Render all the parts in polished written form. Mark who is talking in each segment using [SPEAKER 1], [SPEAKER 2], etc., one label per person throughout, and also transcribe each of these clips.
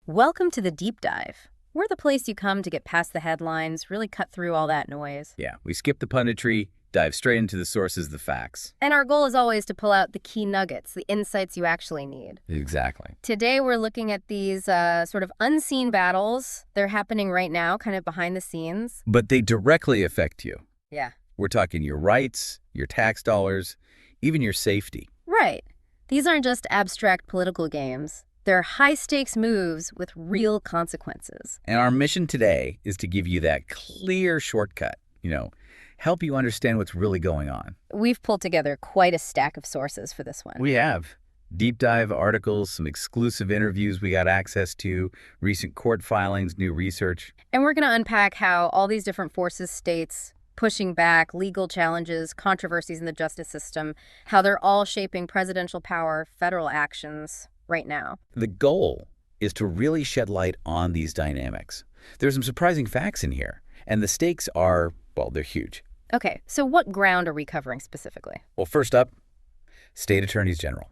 [SPEAKER 1] Welcome to the Deep Dive. We're the place you come to get past the headlines, really cut through all that noise.
[SPEAKER 2] Yeah, we skip the punditry, dive straight into the sources, the facts.
[SPEAKER 1] And our goal is always to pull out the key nuggets, the insights you actually need.
[SPEAKER 2] Exactly.
[SPEAKER 1] Today, we're looking at these sort of unseen battles. They're happening right now, kind of behind the scenes.
[SPEAKER 2] But they directly affect you.
[SPEAKER 1] Yeah.
[SPEAKER 2] We're talking your rights, your tax dollars, even your safety.
[SPEAKER 1] Right. These aren't just abstract political games. They're high-stakes moves with real consequences.
[SPEAKER 2] And our mission today is to give you that clear shortcut, help you understand what's really going on.
[SPEAKER 1] We've pulled together quite a stack of sources for this one.
[SPEAKER 2] We have deep dive articles, some exclusive interviews we got access to, recent court filings, new research.
[SPEAKER 1] And we're going to unpack how all these different forces, states, pushing back, legal challenges, controversies in the justice system, how they're all shaping presidential power, federal actions right now.
[SPEAKER 2] The goal is to really shed light on these dynamics. There's some surprising facts in here, and the stakes are, well, they're huge.
[SPEAKER 1] Okay, so what ground are we covering specifically?
[SPEAKER 2] Well, first up, state attorneys general.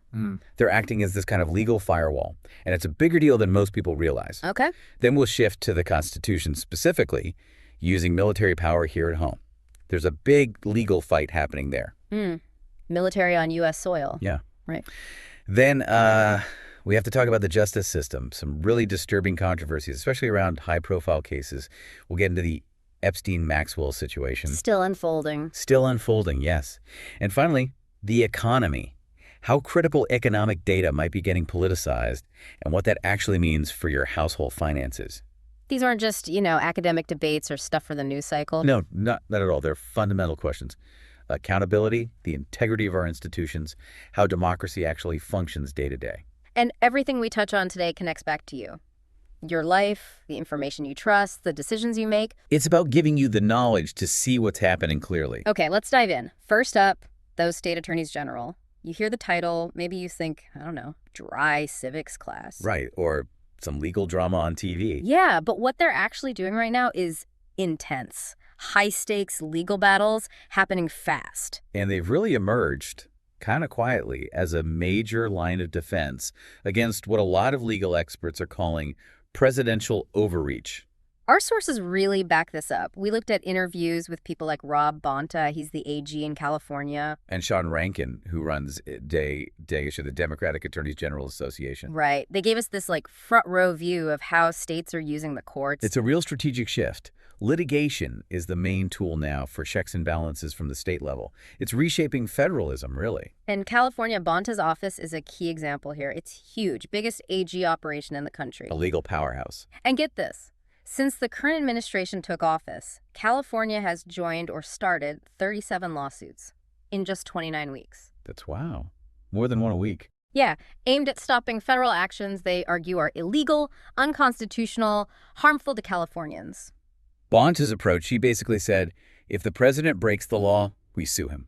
[SPEAKER 2] They're acting as this kind of legal firewall, and it's a bigger deal than most people realize.
[SPEAKER 1] Okay.
[SPEAKER 2] Then we'll shift to the Constitution, specifically using military power here at home. There's a big legal fight happening there.
[SPEAKER 1] Military on U.S. soil.
[SPEAKER 2] Yeah.
[SPEAKER 1] Right.
[SPEAKER 2] Then we have to talk about the justice system, some really disturbing controversies, especially around high-profile cases. We'll get into the Epstein-Maxwell situation.
[SPEAKER 1] Still unfolding.
[SPEAKER 2] Still unfolding, yes. And finally, the economy. How critical economic data might be getting politicized and what that actually means for your household finances.
[SPEAKER 1] These aren't just, academic debates or stuff for the news cycle.
[SPEAKER 2] No, not at all. They're fundamental questions. Accountability, the integrity of our institutions, how democracy actually functions day to day.
[SPEAKER 1] And everything we touch on today connects back to you. Your life, the information you trust, the decisions you make.
[SPEAKER 2] It's about giving you the knowledge to see what's happening clearly.
[SPEAKER 1] Okay, let's dive in. First up, those state attorneys general. You hear the title, maybe you think, I don't know, dry civics class.
[SPEAKER 2] Right, or some legal drama on TV.
[SPEAKER 1] Yeah, but what they're actually doing right now is intense. High-stakes legal battles happening fast.
[SPEAKER 2] And they've really emerged, kind of quietly, as a major line of defense against what a lot of legal experts are calling presidential overreach.
[SPEAKER 1] Our sources really back this up. We looked at interviews with people like Rob Bonta, he's the AG in California.
[SPEAKER 2] And Sean Rankin, who runs the Democratic Attorneys General Association.
[SPEAKER 1] Right. They gave us this front row view of how states are using the courts.
[SPEAKER 2] It's a real strategic shift. Litigation is the main tool now for checks and balances from the state level. It's reshaping federalism, really.
[SPEAKER 1] And California, Bonta's office is a key example here. It's huge, biggest AG operation in the country.
[SPEAKER 2] A legal powerhouse.
[SPEAKER 1] And get this. Since the current administration took office, California has joined or started 37 lawsuits in just 29 weeks.
[SPEAKER 2] That's wow. More than one a week.
[SPEAKER 1] Yeah, aimed at stopping federal actions they argue are illegal, unconstitutional, harmful to Californians.
[SPEAKER 2] Bonta's approach, he basically said, if the president breaks the law, we sue him.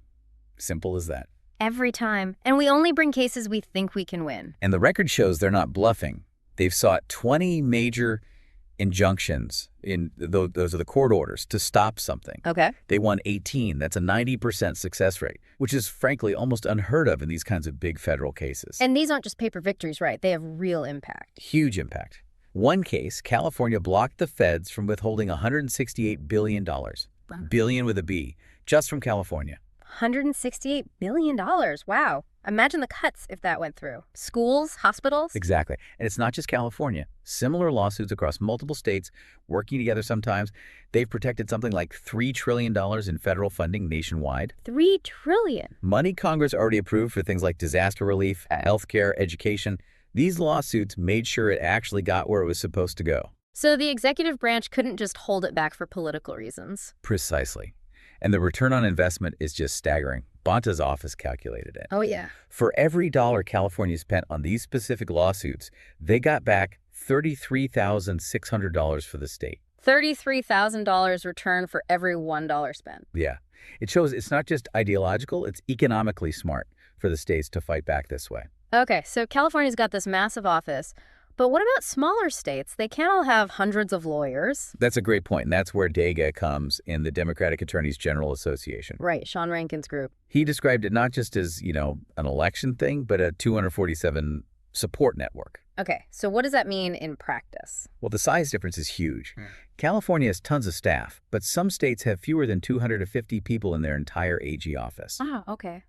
[SPEAKER 2] Simple as that.
[SPEAKER 1] Every time. And we only bring cases we think we can win.
[SPEAKER 2] And the record shows they're not bluffing. They've sought 20 major injunctions, those are the court orders, to stop something.
[SPEAKER 1] Okay.
[SPEAKER 2] They won 18. That's a 90% success rate, which is frankly almost unheard of in these kinds of big federal cases.
[SPEAKER 1] And these aren't just paper victories, right? They have real impact.
[SPEAKER 2] Huge impact. One case, California blocked the feds from withholding $168 billion. Billion with a B, just from California.
[SPEAKER 1] $168 billion. Wow. Imagine the cuts if that went through. Schools, hospitals.
[SPEAKER 2] Exactly. And it's not just California. Similar lawsuits across multiple states, working together sometimes. They've protected something like $3 trillion in federal funding nationwide.
[SPEAKER 1] $3 trillion.
[SPEAKER 2] Money Congress already approved for things like disaster relief, healthcare, education. These lawsuits made sure it actually got where it was supposed to go.
[SPEAKER 1] So the executive branch couldn't just hold it back for political reasons.
[SPEAKER 2] Precisely. And the return on investment is just staggering. Bonta's office calculated it.
[SPEAKER 1] Oh, yeah.
[SPEAKER 2] For every dollar California spent on these specific lawsuits, they got back $33,600 for the state.
[SPEAKER 1] $33,000 return for every $1 spent.
[SPEAKER 2] Yeah. It shows it's not just ideological, it's economically smart for the states to fight back this way.
[SPEAKER 1] Okay, so California's got this massive office. But what about smaller states? They can't all have hundreds of lawyers.
[SPEAKER 2] That's a great point, and that's where DAGA comes in the Democratic Attorneys General Association.
[SPEAKER 1] Right, Sean Rankin's group.
[SPEAKER 2] He described it not just as, an election thing, but a 247 support network.
[SPEAKER 1] Okay, so what does that mean in practice?
[SPEAKER 2] Well, the size difference is huge. California has tons of staff, but some states have fewer than 250 people in their entire AG office.
[SPEAKER 1] Ah, okay.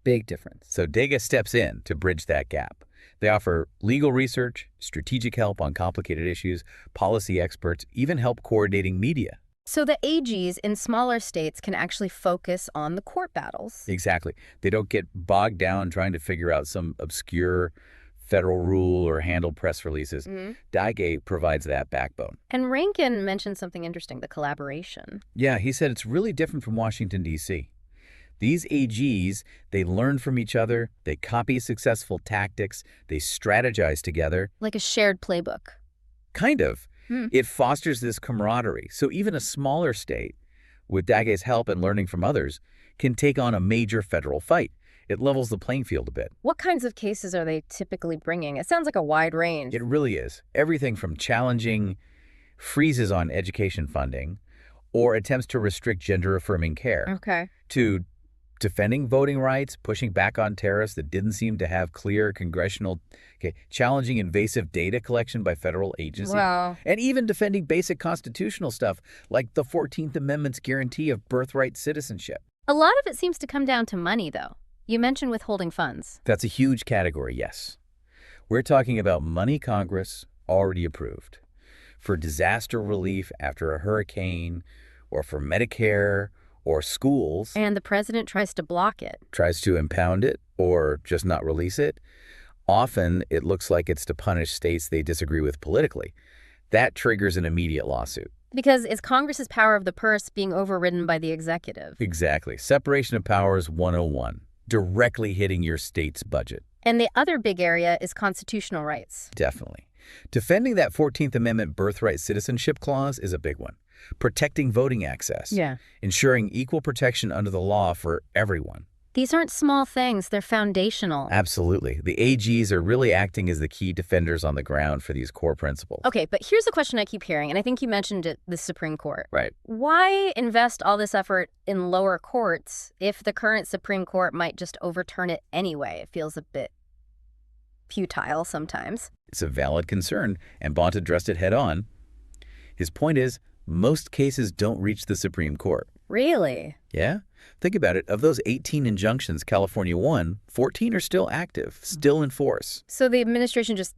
[SPEAKER 3] Big difference.
[SPEAKER 2] So DEGA steps in to bridge that gap. They offer legal research, strategic help on complicated issues, policy experts, even help coordinating media.
[SPEAKER 1] So the AGs in smaller states can actually focus on the court battles.
[SPEAKER 2] Exactly. They don't get bogged down trying to figure out some obscure federal rule or handle press releases. DIGA provides that backbone.
[SPEAKER 1] And Rankin mentioned something interesting, the collaboration.
[SPEAKER 2] Yeah, he said it's really different from Washington, D.C. These AGs, they learn from each other, they copy successful tactics, they strategize together.
[SPEAKER 1] Like a shared playbook.
[SPEAKER 2] Kind of.
[SPEAKER 1] Hmm.
[SPEAKER 2] It fosters this camaraderie. So even a smaller state, with DIGA's help and learning from others, can take on a major federal fight. It levels the playing field a bit.
[SPEAKER 1] What kinds of cases are they typically bringing? It sounds like a wide range.
[SPEAKER 2] It really is. Everything from challenging freezes on education funding or attempts to restrict gender-affirming care
[SPEAKER 1] Okay.
[SPEAKER 2] to defending voting rights, pushing back on tariffs that didn't seem to have clear congressional, challenging invasive data collection by federal agencies,
[SPEAKER 1] Wow.
[SPEAKER 2] and even defending basic constitutional stuff like the 14th Amendment's guarantee of birthright citizenship.
[SPEAKER 1] A lot of it seems to come down to money, though. You mentioned withholding funds.
[SPEAKER 2] That's a huge category, yes. We're talking about money Congress already approved for disaster relief after a hurricane or for Medicare or schools,
[SPEAKER 1] And the president tries to block it.
[SPEAKER 2] tries to impound it or just not release it. Often, it looks like it's to punish states they disagree with politically. That triggers an immediate lawsuit.
[SPEAKER 1] Because it's Congress's power of the purse being overridden by the executive.
[SPEAKER 2] Exactly. Separation of powers 101, directly hitting your state's budget.
[SPEAKER 1] And the other big area is constitutional rights.
[SPEAKER 2] Definitely. Defending that 14th Amendment birthright citizenship clause is a big one. Protecting voting access.
[SPEAKER 1] Yeah.
[SPEAKER 2] Ensuring equal protection under the law for everyone.
[SPEAKER 1] These aren't small things, they're foundational.
[SPEAKER 2] Absolutely. The AGs are really acting as the key defenders on the ground for these core principles.
[SPEAKER 1] Okay, but here's a question I keep hearing, and I think you mentioned it, the Supreme Court.
[SPEAKER 2] Right.
[SPEAKER 1] Why invest all this effort in lower courts if the current Supreme Court might just overturn it anyway? It feels a bit futile sometimes.
[SPEAKER 2] It's a valid concern, and Bont addressed it head on. His point is, most cases don't reach the Supreme Court.
[SPEAKER 1] Really?
[SPEAKER 2] Yeah? Think about it. Of those 18 injunctions California won, 14 are still active, still in force.
[SPEAKER 1] So the administration just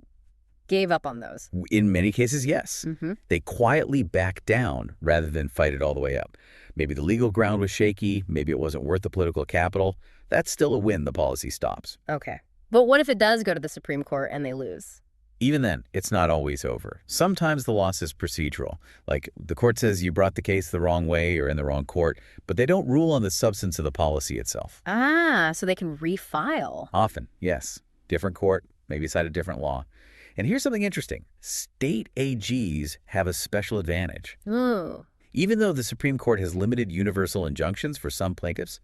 [SPEAKER 1] gave up on those?
[SPEAKER 2] In many cases, yes. They quietly backed down rather than fight it all the way up. Maybe the legal ground was shaky, maybe it wasn't worth the political capital. That's still a win the policy stops.
[SPEAKER 1] Okay. But what if it does go to the Supreme Court and they lose?
[SPEAKER 2] Even then, it's not always over. Sometimes the loss is procedural. Like, the court says you brought the case the wrong way or in the wrong court, but they don't rule on the substance of the policy itself.
[SPEAKER 1] Ah, so they can refile.
[SPEAKER 2] Often, yes. Different court, maybe cite a different law. And here's something interesting. State AGs have a special advantage.
[SPEAKER 1] Ooh.
[SPEAKER 2] Even though the Supreme Court has limited universal injunctions for some plaintiffs,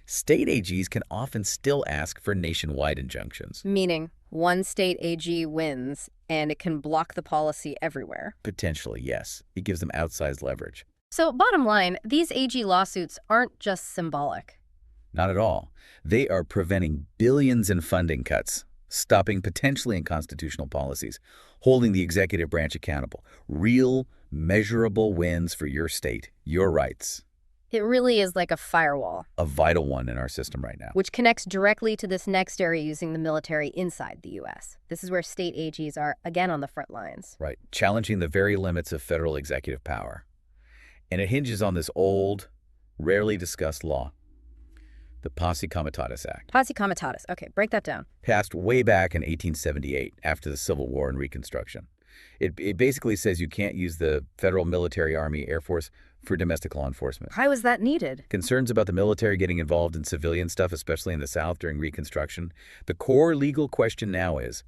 [SPEAKER 2] state AGs can often still ask for nationwide injunctions.
[SPEAKER 1] Meaning one state AG wins and it can block the policy everywhere.
[SPEAKER 2] Potentially, yes. It gives them outsized leverage.
[SPEAKER 1] So bottom line, these AG lawsuits aren't just symbolic.
[SPEAKER 2] Not at all. They are preventing billions in funding cuts, stopping potentially unconstitutional policies, holding the executive branch accountable. Real, measurable wins for your state, your rights.
[SPEAKER 1] It really is like a firewall,
[SPEAKER 2] A vital one in our system right now.
[SPEAKER 1] which connects directly to this next area using the military inside the U.S. This is where state AGs are, again, on the front lines.
[SPEAKER 2] Right, challenging the very limits of federal executive power. And it hinges on this old, rarely discussed law, the Posse Comitatus Act,
[SPEAKER 1] Posse Comitatus. Okay, break that down.
[SPEAKER 2] passed way back in 1878 after the Civil War and Reconstruction. It basically says you can't use the federal military, Army, Air Force for domestic law enforcement.
[SPEAKER 1] Why was that needed?
[SPEAKER 2] Concerns about the military getting involved in civilian stuff, especially in the South during Reconstruction. The core legal question now is,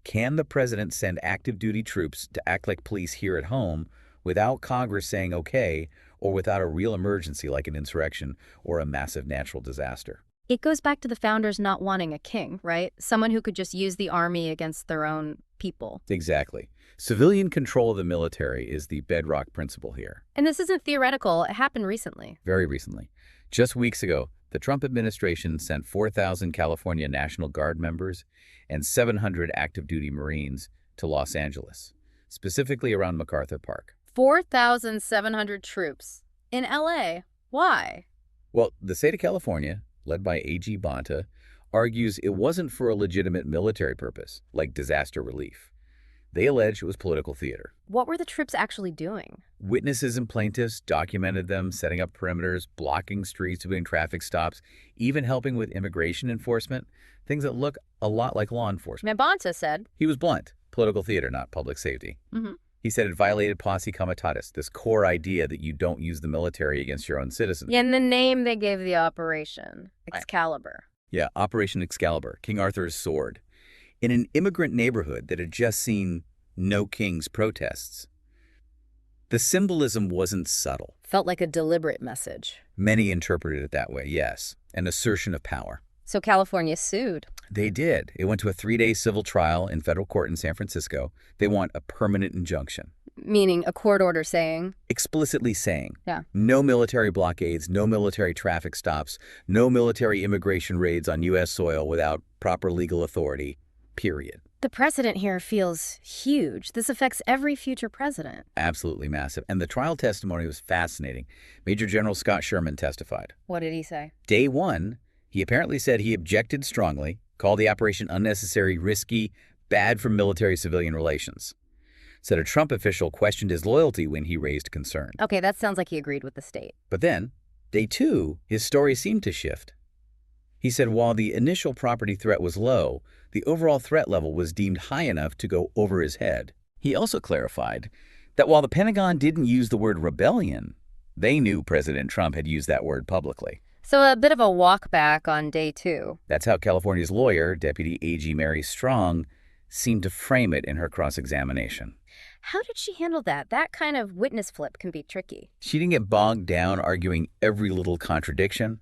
[SPEAKER 2] can the president send active duty troops to act like police here at home without Congress saying okay, or without a real emergency like an insurrection or a massive natural disaster?
[SPEAKER 1] It goes back to the founders not wanting a king, right? Someone who could just use the army against their own people.
[SPEAKER 2] Exactly. Civilian control of the military is the bedrock principle here.
[SPEAKER 1] And this isn't theoretical. It happened recently.
[SPEAKER 2] Very recently, just weeks ago, The Trump administration sent 4,000 California National Guard members and 700 active duty Marines to Los Angeles, specifically around MacArthur Park.
[SPEAKER 1] 4,700 troops in LA. Why?
[SPEAKER 2] Well, the state of California, led by A.G. Bonta, argues it wasn't for a legitimate military purpose, like disaster relief. They allege it was political theater.
[SPEAKER 1] What were the troops actually doing?
[SPEAKER 2] Witnesses and plaintiffs documented them setting up perimeters, blocking streets, doing traffic stops, even helping with immigration enforcement, things that look a lot like law enforcement.
[SPEAKER 1] Mabanta said.
[SPEAKER 2] He was blunt. Political theater, not public safety.
[SPEAKER 1] Mm-hmm.
[SPEAKER 2] He said it violated posse comitatus, this core idea that you don't use the military against your own citizens.
[SPEAKER 1] Yeah, and the name they gave the operation, Excalibur.
[SPEAKER 2] Yeah, Operation Excalibur, King Arthur's sword. In an immigrant neighborhood that had just seen No Kings protests. The symbolism wasn't subtle.
[SPEAKER 1] Felt like a deliberate message.
[SPEAKER 2] Many interpreted it that way, yes, an assertion of power.
[SPEAKER 1] So California sued.
[SPEAKER 2] They did. It went to a 3-day civil trial in federal court in San Francisco. They want a permanent injunction.
[SPEAKER 1] Meaning a court order saying?
[SPEAKER 2] Explicitly saying,
[SPEAKER 1] Yeah.
[SPEAKER 2] No military blockades, no military traffic stops, no military immigration raids on U.S. soil without proper legal authority, period.
[SPEAKER 1] The precedent here feels huge. This affects every future president.
[SPEAKER 2] Absolutely massive. And the trial testimony was fascinating. Major General Scott Sherman testified.
[SPEAKER 1] What did he say?
[SPEAKER 2] Day one, he apparently said he objected strongly, called the operation unnecessary, risky, bad for military-civilian relations. Said a Trump official questioned his loyalty when he raised concern.
[SPEAKER 1] Okay, that sounds like he agreed with the state.
[SPEAKER 2] But then, day two, his story seemed to shift. He said while the initial property threat was low, the overall threat level was deemed high enough to go over his head. He also clarified that while the Pentagon didn't use the word rebellion, they knew President Trump had used that word publicly.
[SPEAKER 1] So a bit of a walk back on day two.
[SPEAKER 2] That's how California's lawyer, Deputy A.G. Mary Strong, seemed to frame it in her cross-examination.
[SPEAKER 1] How did she handle that? That kind of witness flip can be tricky.
[SPEAKER 2] She didn't get bogged down arguing every little contradiction.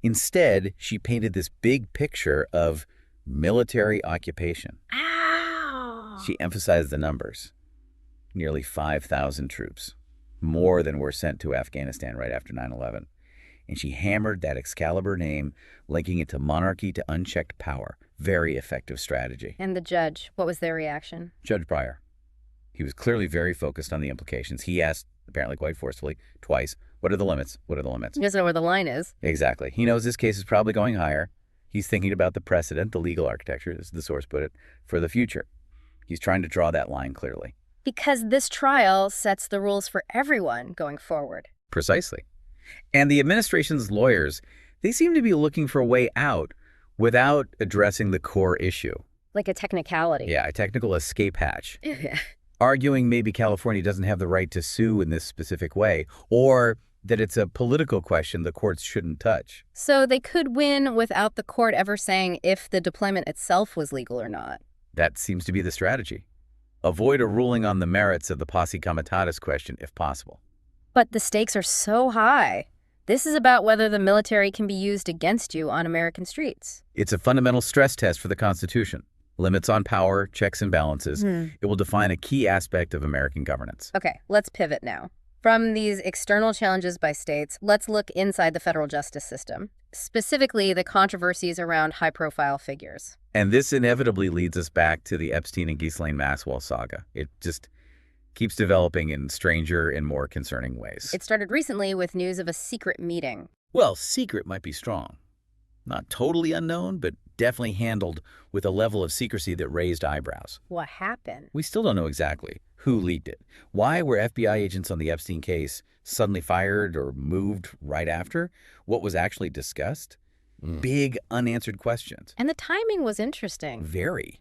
[SPEAKER 2] Instead, she painted this big picture of military occupation.
[SPEAKER 1] Ow!
[SPEAKER 2] She emphasized the numbers. Nearly 5,000 troops, more than were sent to Afghanistan right after 9/11. And she hammered that Excalibur name, linking it to monarchy to unchecked power. Very effective strategy.
[SPEAKER 1] And the judge, what was their reaction?
[SPEAKER 2] Judge Breyer. He was clearly very focused on the implications. He asked, apparently quite forcefully, twice, what are the limits? What are the limits?
[SPEAKER 1] He doesn't know where the line is.
[SPEAKER 2] Exactly. He knows this case is probably going higher. He's thinking about the precedent, the legal architecture, as the source put it, for the future. He's trying to draw that line clearly.
[SPEAKER 1] Because this trial sets the rules for everyone going forward.
[SPEAKER 2] Precisely. And the administration's lawyers, they seem to be looking for a way out without addressing the core issue.
[SPEAKER 1] Like a technicality.
[SPEAKER 2] Yeah, a technical escape hatch.
[SPEAKER 1] Yeah.
[SPEAKER 2] Arguing maybe California doesn't have the right to sue in this specific way, or that it's a political question the courts shouldn't touch.
[SPEAKER 1] So they could win without the court ever saying if the deployment itself was legal or not.
[SPEAKER 2] That seems to be the strategy. Avoid a ruling on the merits of the posse comitatus question if possible.
[SPEAKER 1] But the stakes are so high. This is about whether the military can be used against you on American streets.
[SPEAKER 2] It's a fundamental stress test for the Constitution. Limits on power, checks and balances. It will define a key aspect of American governance.
[SPEAKER 1] Okay, let's pivot now. From these external challenges by states, let's look inside the federal justice system, specifically the controversies around high-profile figures.
[SPEAKER 2] And this inevitably leads us back to the Epstein and Ghislaine Maxwell saga. It just keeps developing in stranger and more concerning ways.
[SPEAKER 1] It started recently with news of a secret meeting.
[SPEAKER 2] Well, secret might be strong. Not totally unknown, but definitely handled with a level of secrecy that raised eyebrows.
[SPEAKER 1] What happened?
[SPEAKER 2] We still don't know exactly who leaked it. Why were FBI agents on the Epstein case suddenly fired or moved right after? What was actually discussed? Big unanswered questions.
[SPEAKER 1] And the timing was interesting.
[SPEAKER 2] Very.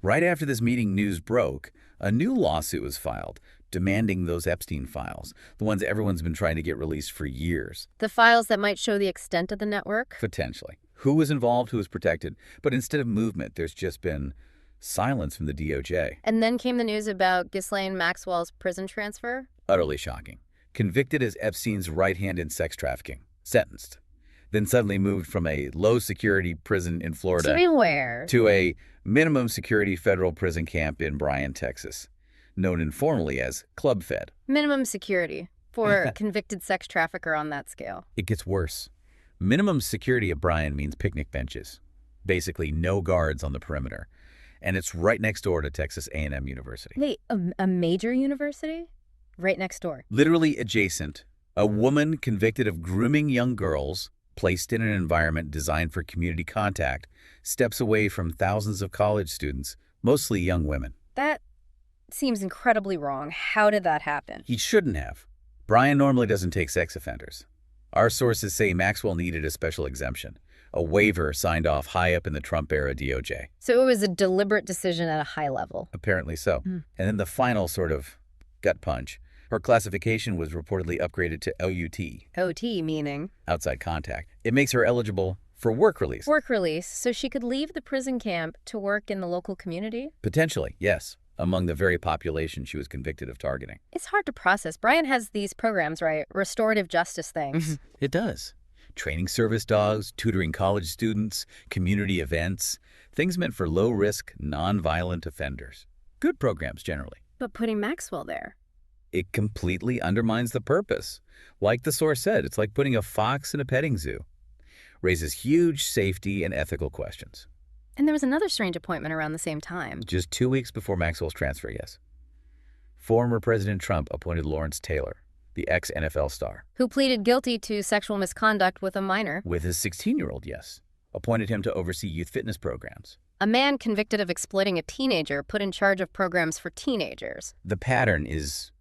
[SPEAKER 2] Right after this meeting news broke, a new lawsuit was filed demanding those Epstein files, the ones everyone's been trying to get released for years.
[SPEAKER 1] The files that might show the extent of the network?
[SPEAKER 2] Potentially. Who was involved, who was protected. But instead of movement, there's just been silence from the DOJ.
[SPEAKER 1] And then came the news about Ghislaine Maxwell's prison transfer?
[SPEAKER 2] Utterly shocking. Convicted as Epstein's right hand in sex trafficking. Sentenced. Then suddenly moved from a low-security prison in Florida to a minimum security federal prison camp in Bryan, Texas, known informally as Club Fed.
[SPEAKER 1] Minimum security for a convicted sex trafficker on that scale.
[SPEAKER 2] It gets worse. Minimum security at Bryan means picnic benches. Basically, no guards on the perimeter. And it's right next door to Texas A&M University.
[SPEAKER 1] Wait, a major university? Right next door.
[SPEAKER 2] Literally adjacent. A woman convicted of grooming young girls, placed in an environment designed for community contact, steps away from thousands of college students, mostly young women.
[SPEAKER 1] That seems incredibly wrong. How did that happen?
[SPEAKER 2] He shouldn't have. Bryan normally doesn't take sex offenders. Our sources say Maxwell needed a special exemption, a waiver signed off high up in the Trump-era DOJ.
[SPEAKER 1] So it was a deliberate decision at a high level.
[SPEAKER 2] Apparently so. And then the final sort of gut punch. Her classification was reportedly upgraded to LUT,
[SPEAKER 1] OT meaning?
[SPEAKER 2] outside contact. It makes her eligible for work release.
[SPEAKER 1] Work release, so she could leave the prison camp to work in the local community?
[SPEAKER 2] Potentially, yes, among the very population she was convicted of targeting.
[SPEAKER 1] It's hard to process. Bryan has these programs, right? Restorative justice things.
[SPEAKER 2] It does. Training service dogs, tutoring college students, community events, things meant for low-risk, non-violent offenders. Good programs, generally.
[SPEAKER 1] But putting Maxwell there?
[SPEAKER 2] It completely undermines the purpose. Like the source said, it's like putting a fox in a petting zoo. Raises huge safety and ethical questions.
[SPEAKER 1] And there was another strange appointment around the same time.
[SPEAKER 2] Just 2 weeks before Maxwell's transfer, yes. Former President Trump appointed Lawrence Taylor, the ex-NFL star.
[SPEAKER 1] Who pleaded guilty to sexual misconduct with a minor.
[SPEAKER 2] With his 16-year-old, yes. Appointed him to oversee youth fitness programs.
[SPEAKER 1] A man convicted of exploiting a teenager put in charge of programs for teenagers.
[SPEAKER 2] The pattern is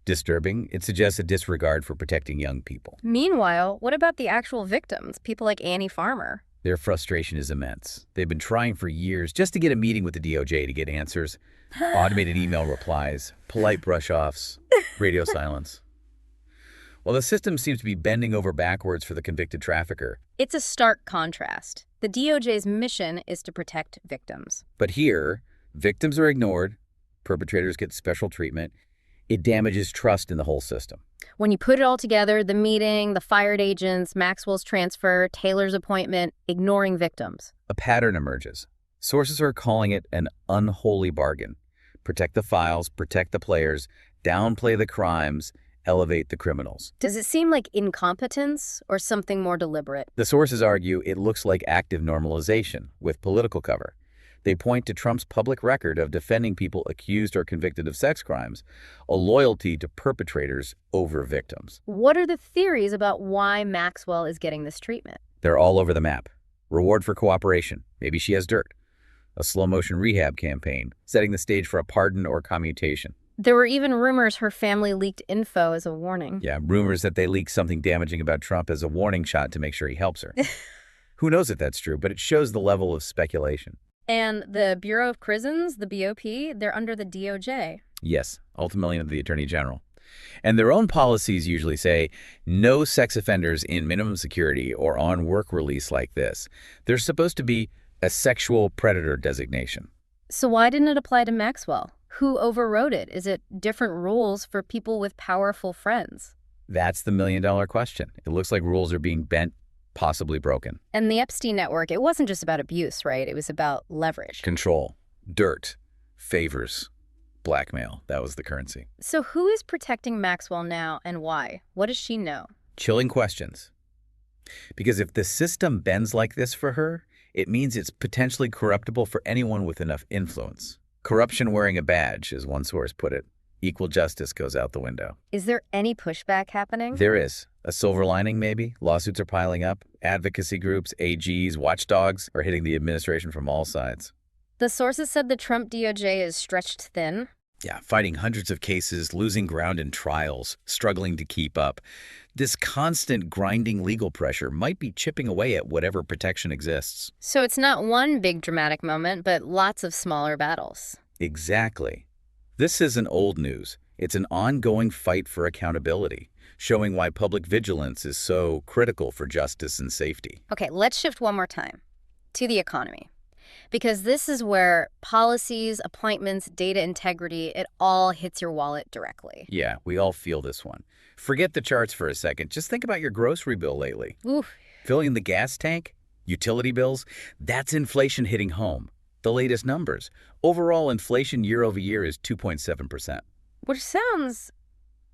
[SPEAKER 2] disturbing. It suggests a disregard for protecting young people.
[SPEAKER 1] Meanwhile, what about the actual victims, people like Annie Farmer?
[SPEAKER 2] Their frustration is immense. They've been trying for years just to get a meeting with the DOJ to get answers. Automated email replies, polite brush-offs, radio silence. Well, the system seems to be bending over backwards for the convicted trafficker.
[SPEAKER 1] It's a stark contrast. The DOJ's mission is to protect victims.
[SPEAKER 2] But here, victims are ignored, perpetrators get special treatment. It damages trust in the whole system.
[SPEAKER 1] When you put it all together, the meeting, the fired agents, Maxwell's transfer, Taylor's appointment, ignoring victims.
[SPEAKER 2] A pattern emerges. Sources are calling it an unholy bargain. Protect the files, protect the players, downplay the crimes, elevate the criminals.
[SPEAKER 1] Does it seem like incompetence or something more deliberate?
[SPEAKER 2] The sources argue it looks like active normalization with political cover. They point to Trump's public record of defending people accused or convicted of sex crimes, a loyalty to perpetrators over victims.
[SPEAKER 1] What are the theories about why Maxwell is getting this treatment?
[SPEAKER 2] They're all over the map. Reward for cooperation. Maybe she has dirt. A slow-motion rehab campaign, setting the stage for a pardon or commutation.
[SPEAKER 1] There were even rumors her family leaked info as a warning.
[SPEAKER 2] Yeah, rumors that they leaked something damaging about Trump as a warning shot to make sure he helps her. Who knows if that's true, but it shows the level of speculation.
[SPEAKER 1] And the Bureau of Prisons, the BOP, they're under the DOJ.
[SPEAKER 2] Yes, ultimately the Attorney General. And their own policies usually say no sex offenders in minimum security or on work release like this. There's supposed to be a sexual predator designation.
[SPEAKER 1] So why didn't it apply to Maxwell? Who overrode it? Is it different rules for people with powerful friends?
[SPEAKER 2] That's the million-dollar question. It looks like rules are being bent, possibly broken.
[SPEAKER 1] And the Epstein network, it wasn't just about abuse, right? It was about leverage.
[SPEAKER 2] Control, dirt, favors, blackmail. That was the currency.
[SPEAKER 1] So who is protecting Maxwell now and why? What does she know?
[SPEAKER 2] Chilling questions. Because if the system bends like this for her, it means it's potentially corruptible for anyone with enough influence. Corruption wearing a badge, as one source put it. Equal justice goes out the window.
[SPEAKER 1] Is there any pushback happening?
[SPEAKER 2] There is. A silver lining, maybe. Lawsuits are piling up. Advocacy groups, AGs, watchdogs are hitting the administration from all sides.
[SPEAKER 1] The sources said the Trump DOJ is stretched thin.
[SPEAKER 2] Yeah, fighting hundreds of cases, losing ground in trials, struggling to keep up. This constant grinding legal pressure might be chipping away at whatever protection exists.
[SPEAKER 1] So it's not one big dramatic moment, but lots of smaller battles.
[SPEAKER 2] Exactly. This isn't old news. It's an ongoing fight for accountability, showing why public vigilance is so critical for justice and safety.
[SPEAKER 1] Okay, let's shift one more time to the economy. Because this is where policies, appointments, data integrity, it all hits your wallet directly.
[SPEAKER 2] Yeah, we all feel this one. Forget the charts for a second. Just think about your grocery bill lately.
[SPEAKER 1] Oof.
[SPEAKER 2] Filling the gas tank, utility bills, that's inflation hitting home. The latest numbers. Overall inflation year over year is 2.7%.
[SPEAKER 1] Which sounds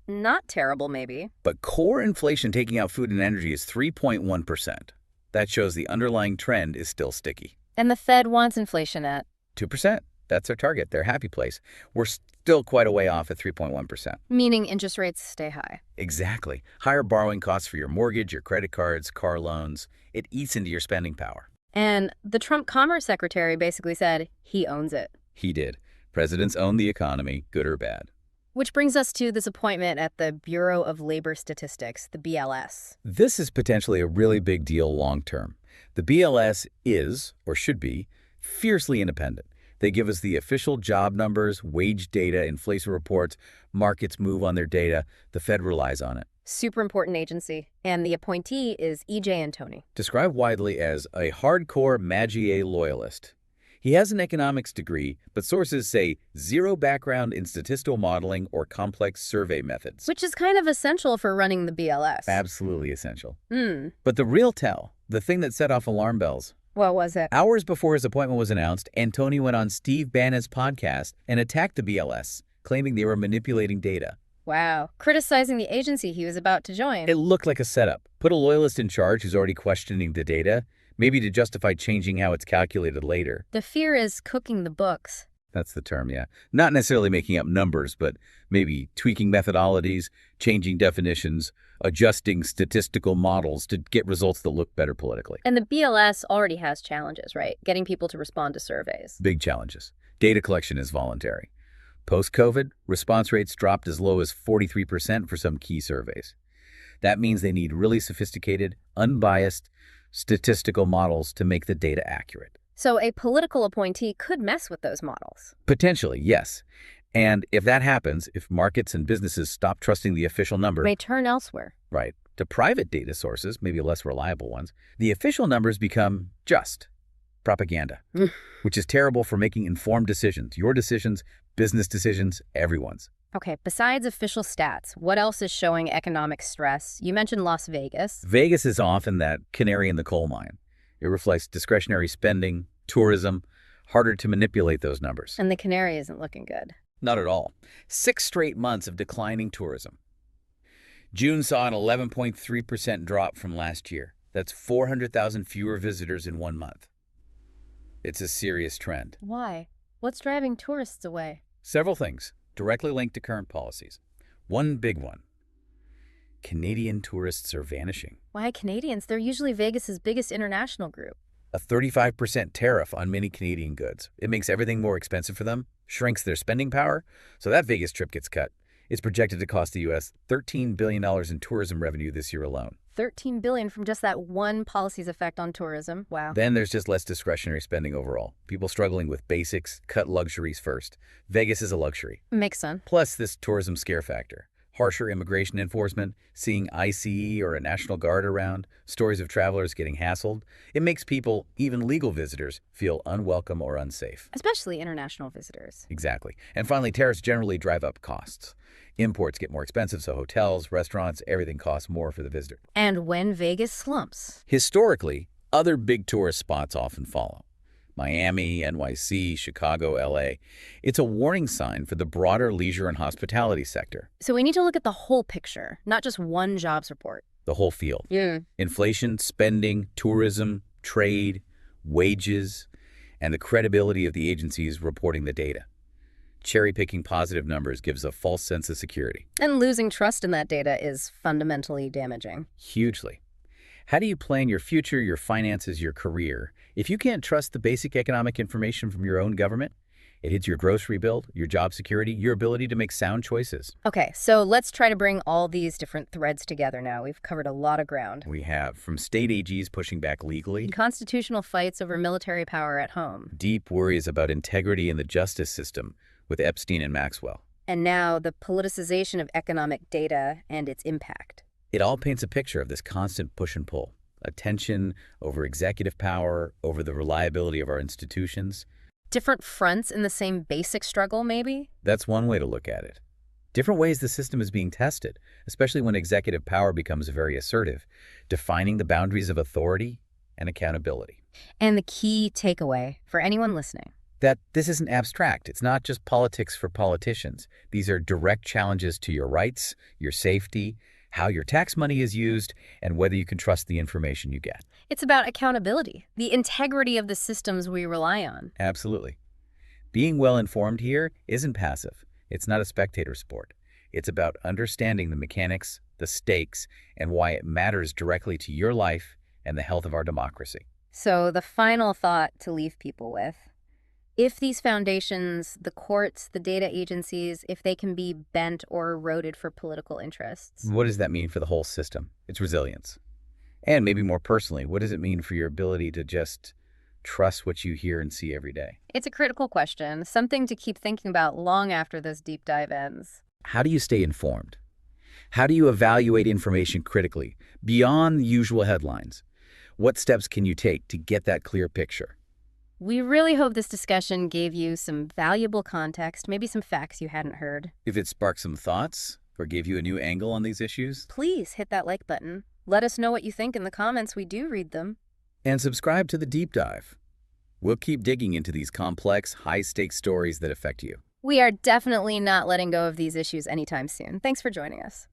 [SPEAKER 1] Not terrible, maybe.
[SPEAKER 2] But core inflation taking out food and energy is 3.1%. That shows the underlying trend is still sticky.
[SPEAKER 1] And the Fed wants inflation at
[SPEAKER 2] 2%. That's their target, their happy place. We're still quite a way off at 3.1%.
[SPEAKER 1] meaning interest rates stay high.
[SPEAKER 2] Exactly. Higher borrowing costs for your mortgage, your credit cards, car loans. It eats into your spending power.
[SPEAKER 1] And the Trump Commerce Secretary basically said he owns it.
[SPEAKER 2] He did. Presidents own the economy, good or bad.
[SPEAKER 1] Which brings us to this appointment at the Bureau of Labor Statistics, the BLS.
[SPEAKER 2] This is potentially a really big deal long term. The BLS is, or should be, fiercely independent. They give us the official job numbers, wage data, inflation reports, markets move on their data. The Fed relies on it.
[SPEAKER 1] Super important agency. And the appointee is E.J. Antoni.
[SPEAKER 2] Described widely as a hardcore Magier loyalist. He has an economics degree, but sources say zero background in statistical modeling or complex survey methods.
[SPEAKER 1] Which is kind of essential for running the BLS.
[SPEAKER 2] Absolutely essential.
[SPEAKER 1] Hmm.
[SPEAKER 2] But the real tell, the thing that set off alarm bells.
[SPEAKER 1] What was it?
[SPEAKER 2] Hours before his appointment was announced, Antoni went on Steve Bannon's podcast and attacked the BLS, claiming they were manipulating data.
[SPEAKER 1] Wow. Criticizing the agency he was about to join.
[SPEAKER 2] It looked like a setup. Put a loyalist in charge who's already questioning the data, maybe to justify changing how it's calculated later.
[SPEAKER 1] The fear is cooking the books.
[SPEAKER 2] That's the term, yeah. Not necessarily making up numbers, but maybe tweaking methodologies, changing definitions, adjusting statistical models to get results that look better politically.
[SPEAKER 1] And the BLS already has challenges, right? Getting people to respond to surveys.
[SPEAKER 2] Big challenges. Data collection is voluntary. Post-COVID, response rates dropped as low as 43% for some key surveys. That means they need really sophisticated, unbiased statistical models to make the data accurate.
[SPEAKER 1] So a political appointee could mess with those models.
[SPEAKER 2] Potentially, yes. And if that happens, if markets and businesses stop trusting the official number,
[SPEAKER 1] May turn elsewhere.
[SPEAKER 2] right, to private data sources, maybe less reliable ones, the official numbers become just propaganda, which is terrible for making informed decisions. Your decisions, business decisions, everyone's.
[SPEAKER 1] Okay, besides official stats, what else is showing economic stress? You mentioned Las Vegas.
[SPEAKER 2] Vegas is often that canary in the coal mine. It reflects discretionary spending, tourism, harder to manipulate those numbers.
[SPEAKER 1] And the canary isn't looking good.
[SPEAKER 2] Not at all. 6 straight months of declining tourism. June saw an 11.3% drop from last year. That's 400,000 fewer visitors in 1 month. It's a serious trend.
[SPEAKER 1] Why? What's driving tourists away?
[SPEAKER 2] Several things, directly linked to current policies. One big one. Canadian tourists are vanishing.
[SPEAKER 1] Why Canadians? They're usually Vegas's biggest international group.
[SPEAKER 2] A 35% tariff on many Canadian goods. It makes everything more expensive for them, shrinks their spending power, so that Vegas trip gets cut. It's projected to cost the U.S. $13 billion in tourism revenue this year alone.
[SPEAKER 1] $13 billion from just that one policy's effect on tourism. Wow.
[SPEAKER 2] Then there's just less discretionary spending overall. People struggling with basics, cut luxuries first. Vegas is a luxury.
[SPEAKER 1] Makes sense.
[SPEAKER 2] Plus this tourism scare factor. Harsher immigration enforcement, seeing ICE or a National Guard around, stories of travelers getting hassled. It makes people, even legal visitors, feel unwelcome or unsafe.
[SPEAKER 1] Especially international visitors.
[SPEAKER 2] Exactly. And finally, tariffs generally drive up costs. Imports get more expensive, so hotels, restaurants, everything costs more for the visitor.
[SPEAKER 1] And when Vegas slumps.
[SPEAKER 2] Historically, other big tourist spots often follow. Miami, NYC, Chicago, LA. It's a warning sign for the broader leisure and hospitality sector,
[SPEAKER 1] So we need to look at the whole picture, not just one jobs report.
[SPEAKER 2] the whole field.
[SPEAKER 1] Yeah.
[SPEAKER 2] Inflation, spending, tourism, trade, wages, and the credibility of the agencies reporting the data. Cherry-picking positive numbers gives a false sense of security.
[SPEAKER 1] And losing trust in that data is fundamentally damaging.
[SPEAKER 2] Hugely. How do you plan your future, your finances, your career, if you can't trust the basic economic information from your own government? It hits your grocery bill, your job security, your ability to make sound choices.
[SPEAKER 1] Okay, so let's try to bring all these different threads together now. We've covered a lot of ground.
[SPEAKER 2] We have from state AGs pushing back legally,
[SPEAKER 1] Constitutional fights over military power at home.
[SPEAKER 2] deep worries about integrity in the justice system with Epstein and Maxwell.
[SPEAKER 1] And now the politicization of economic data and its impact.
[SPEAKER 2] It all paints a picture of this constant push and pull, a tension over executive power, over the reliability of our institutions.
[SPEAKER 1] Different fronts in the same basic struggle, maybe?
[SPEAKER 2] That's one way to look at it. Different ways the system is being tested, especially when executive power becomes very assertive, defining the boundaries of authority and accountability.
[SPEAKER 1] And the key takeaway for anyone listening.
[SPEAKER 2] That this isn't abstract. It's not just politics for politicians. These are direct challenges to your rights, your safety, how your tax money is used, and whether you can trust the information you get.
[SPEAKER 1] It's about accountability, the integrity of the systems we rely on.
[SPEAKER 2] Absolutely. Being well informed here isn't passive. It's not a spectator sport. It's about understanding the mechanics, the stakes, and why it matters directly to your life and the health of our democracy.
[SPEAKER 1] So, the final thought to leave people with: if these foundations, the courts, the data agencies, if they can be bent or eroded for political interests,
[SPEAKER 2] What does that mean for the whole system? Its resilience. And maybe more personally, what does it mean for your ability to just trust what you hear and see every day?
[SPEAKER 1] it's a critical question, something to keep thinking about long after this deep dive ends.
[SPEAKER 2] How do you stay informed? How do you evaluate information critically, beyond the usual headlines? What steps can you take to get that clear picture?
[SPEAKER 1] We really hope this discussion gave you some valuable context, maybe some facts you hadn't heard.
[SPEAKER 2] If it sparked some thoughts or gave you a new angle on these issues,
[SPEAKER 1] Please hit that like button. Let us know what you think in the comments. We do read them.
[SPEAKER 2] and subscribe to the deep dive. We'll keep digging into these complex, high-stakes stories that affect you.
[SPEAKER 1] We are definitely not letting go of these issues anytime soon. Thanks for joining us.